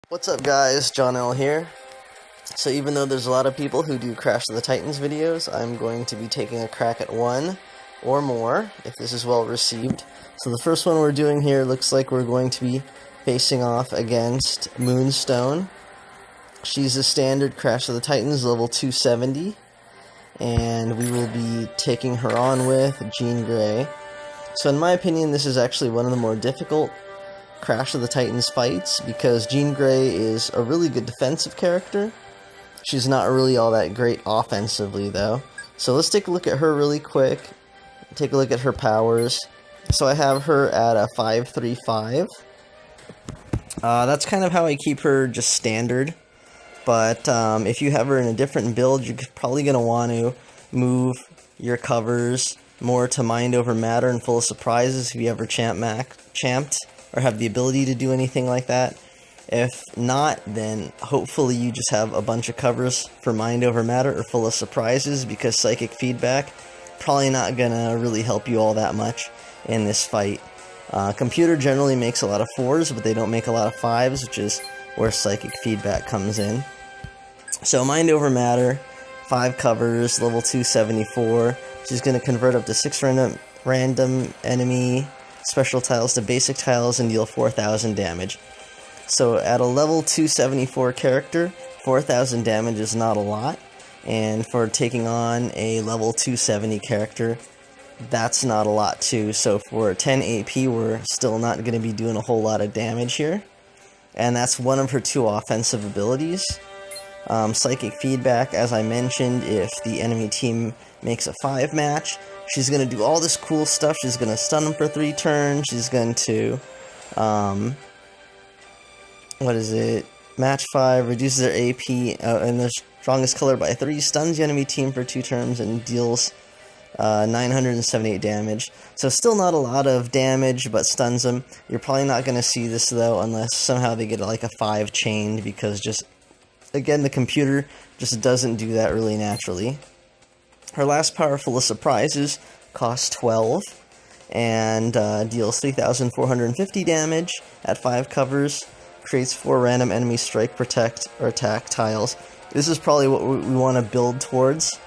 What's up guys, John L here. So even though there's a lot of people who do Crash of the Titans videos, I'm going to be taking a crack at one or more, if this is well received. So the first one we're doing here looks like we're going to be facing off against Moonstone. She's a standard Crash of the Titans, level 270, and we will be taking her on with Jean Grey. So in my opinion, this is actually one of the more difficult Crash of the Titans fights, because Jean Grey is a really good defensive character. She's not really all that great offensively though. So let's take a look at her really quick, take a look at her powers. So I have her at a 535. That's kind of how I keep her, just standard. But if you have her in a different build, you're probably going to want to move your covers more to Mind Over Matter and Full of Surprises if you ever champed or have the ability to do anything like that. If not, then hopefully you just have a bunch of covers for Mind Over Matter or Full of Surprises, because Psychic Feedback probably not gonna really help you all that much in this fight. Computer generally makes a lot of 4s, but they don't make a lot of 5s, which is where Psychic Feedback comes in. So Mind Over Matter, 5 covers, level 274. She's gonna convert up to 6 random enemy special tiles to basic tiles and deal 4,000 damage. So at a level 274 character, 4,000 damage is not a lot, and for taking on a level 270 character, that's not a lot too. So for 10 AP, we're still not going to be doing a whole lot of damage here, and that's one of her 2 offensive abilities. Psychic Feedback, as I mentioned, if the enemy team makes a 5 match, she's going to do all this cool stuff. She's going to stun them for 3 turns. She's going to, match 5, reduces their AP and their strongest color by 3, stuns the enemy team for 2 turns, and deals 978 damage. So still not a lot of damage, but stuns them. You're probably not going to see this, though, unless somehow they get like a 5 chained, because just, again, the computer just doesn't do that really naturally. Her last power, Full of Surprises, costs 12, and deals 3,450 damage at 5 covers, creates 4 random enemy strike, protect, or attack tiles. This is probably what we want to build towards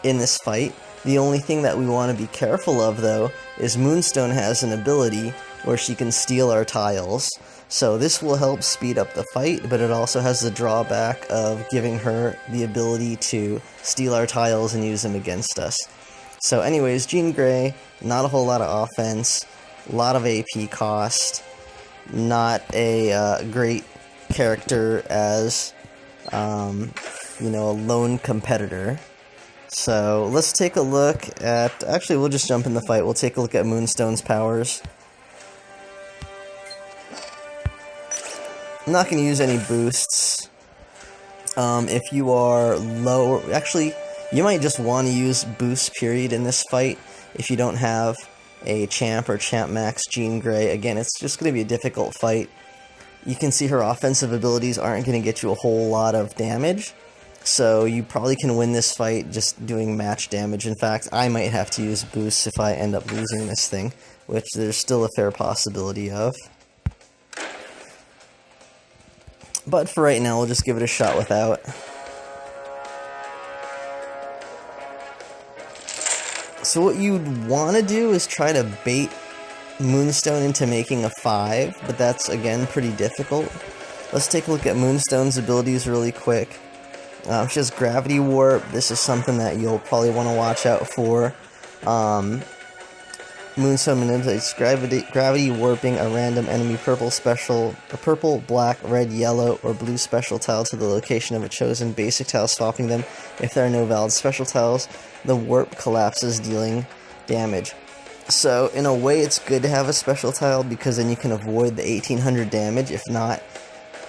in this fight. The only thing that we want to be careful of, though, is Moonstone has an ability where she can steal our tiles. So this will help speed up the fight, but it also has the drawback of giving her the ability to steal our tiles and use them against us. So anyways, Jean Grey, not a whole lot of offense, a lot of AP cost, not a great character as, you know, a lone competitor. So let's take a look at, actually we'll just jump in the fight, we'll take a look at Moonstone's powers. I'm not going to use any boosts. If you are low, actually, you might just want to use boosts period in this fight if you don't have a champ or champ max Jean Grey. Again, it's just going to be a difficult fight. You can see her offensive abilities aren't going to get you a whole lot of damage, so you probably can win this fight just doing match damage. In fact, I might have to use boosts if I end up losing this thing, which there's still a fair possibility of. But for right now, we'll just give it a shot without. So what you'd want to do is try to bait Moonstone into making a 5, but that's, again, pretty difficult. Let's take a look at Moonstone's abilities really quick. She has Gravity Warp. This is something that you'll probably want to watch out for. Moonstone manipulates gravity warping a random enemy purple, black, red, yellow, or blue special tile to the location of a chosen basic tile, stopping them. If there are no valid special tiles, the warp collapses, dealing damage. So, in a way, it's good to have a special tile, because then you can avoid the 1800 damage. If not,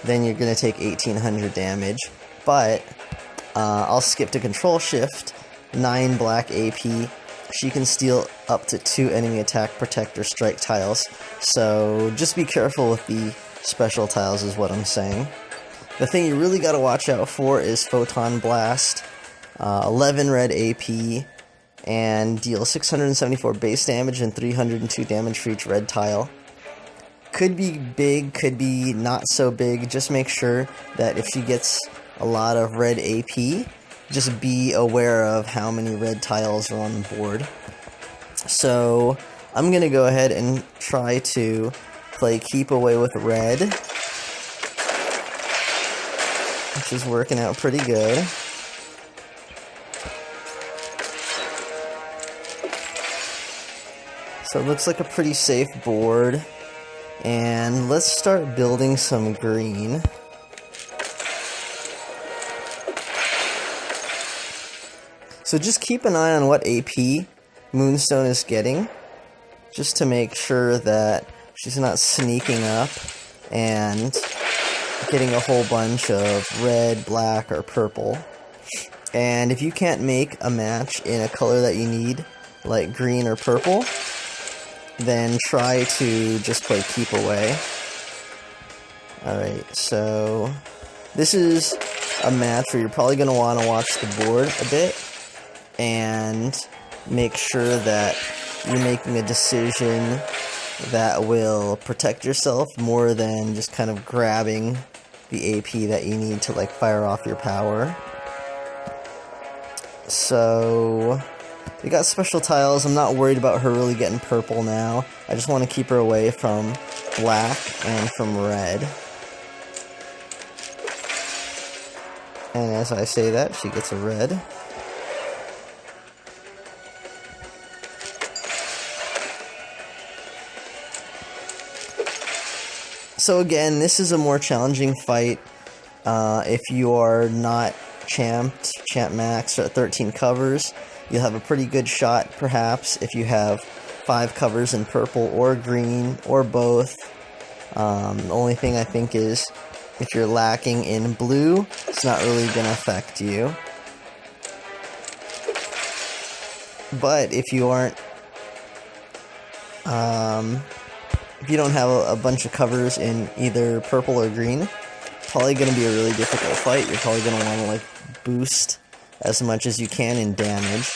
then you're going to take 1800 damage. But, I'll skip to Control Shift, 9 black AP. She can steal up to 2 enemy attack, protect, or strike tiles. So, just be careful with the special tiles is what I'm saying. The thing you really gotta watch out for is Photon Blast. 11 red AP, and deal 674 base damage and 302 damage for each red tile. Could be big, could be not so big. Just make sure that if she gets a lot of red AP, just be aware of how many red tiles are on the board. So I'm going to go ahead and try to play Keep Away with red, which is working out pretty good. So it looks like a pretty safe board. And let's start building some green. So just keep an eye on what AP Moonstone is getting, just to make sure that she's not sneaking up and getting a whole bunch of red, black, or purple. And if you can't make a match in a color that you need, like green or purple, then try to just play Keep Away. Alright, so this is a match where you're probably going to want to watch the board a bit and make sure that you're making a decision that will protect yourself more than just kind of grabbing the AP that you need to like fire off your power. So we got special tiles. I'm not worried about her really getting purple now. I just want to keep her away from black and from red. And as I say that, she gets a red. So again, this is a more challenging fight if you are not champ max or at 13 covers. You'll have a pretty good shot, perhaps, if you have 5 covers in purple or green, or both. The only thing I think is, if you're lacking in blue, it's not really going to affect you. But if you aren't, if you don't have a bunch of covers in either purple or green, probably going to be a really difficult fight. You're probably going to want to, like, boost as much as you can in damage.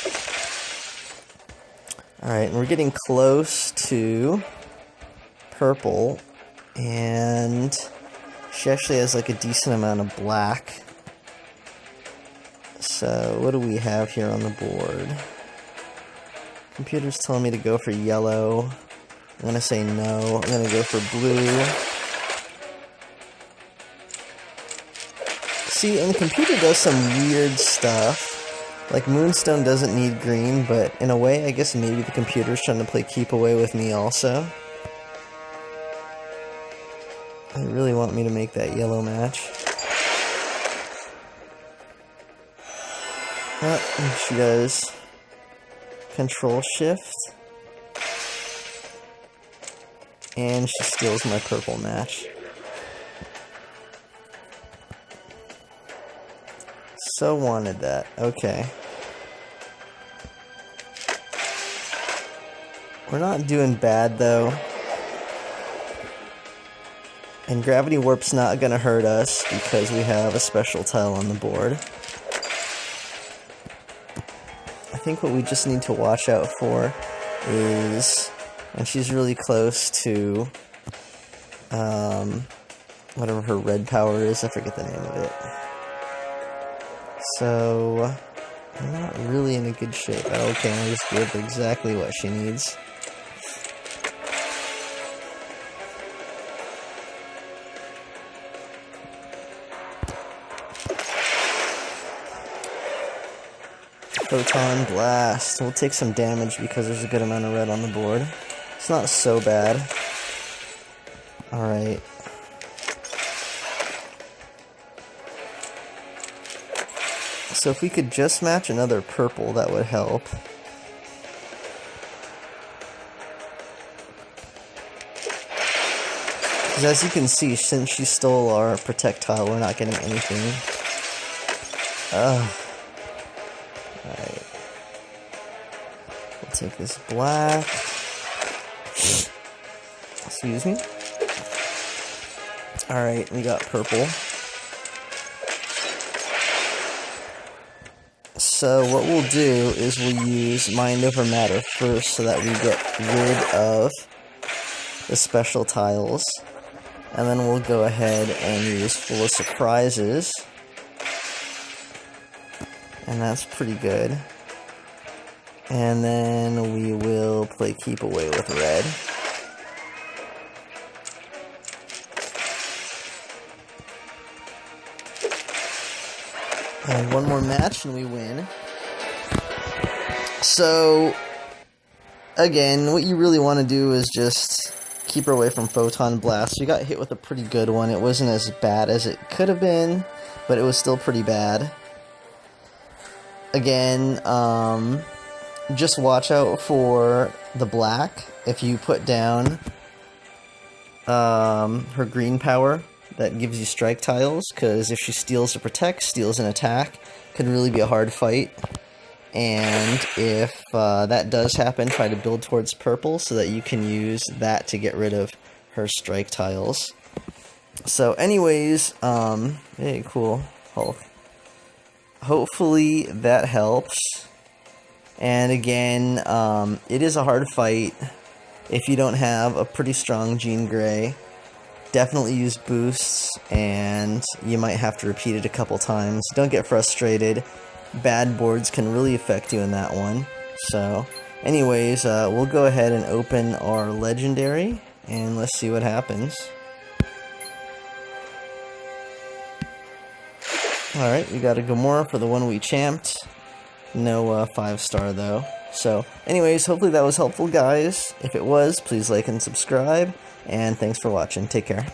Alright, and we're getting close to purple, and she actually has like a decent amount of black. So what do we have here on the board? Computer's telling me to go for yellow. I'm gonna say no. I'm gonna go for blue. See, and the computer does some weird stuff. Like, Moonstone doesn't need green, but in a way, I guess maybe the computer's trying to play Keep Away with me also. They really want me to make that yellow match. She does Control Shift. And she steals my purple match. So wanted that. Okay. We're not doing bad, though. And Gravity Warp's not gonna hurt us because we have a special tile on the board. I think what we just need to watch out for is when she's really close to whatever her red power is. I forget the name of it. So I'm not really in a good shape. Okay, I just give her exactly what she needs. Photon Blast. We'll take some damage because there's a good amount of red on the board. It's not so bad. Alright. So if we could just match another purple, that would help. Because as you can see, since she stole our Protect tile, we're not getting anything. Alright. We'll take this black. Excuse me. Alright, we got purple. So what we'll do is we'll use Mind Over Matter first so that we get rid of the special tiles. And then we'll go ahead and use Full of Surprises. And that's pretty good. And then we will play Keep Away with red. And one more match and we win. So, again, what you really want to do is just keep her away from Photon Blast. We got hit with a pretty good one. It wasn't as bad as it could have been, but it was still pretty bad. Again, just watch out for the black. If you put down her green power, that gives you strike tiles, because if she steals or protects, steals and attack, could really be a hard fight. And if that does happen, try to build towards purple so that you can use that to get rid of her strike tiles. So anyways, hey, cool, Hulk. Hopefully that helps. And again, it is a hard fight. If you don't have a pretty strong Jean Grey, definitely use boosts, and you might have to repeat it a couple times. Don't get frustrated. Bad boards can really affect you in that one. So, anyways, we'll go ahead and open our legendary, and let's see what happens. Alright, we got a Gamora for the one we champed. No 5-star though. So, anyways, hopefully that was helpful, guys. If it was, please like and subscribe, and thanks for watching. Take care.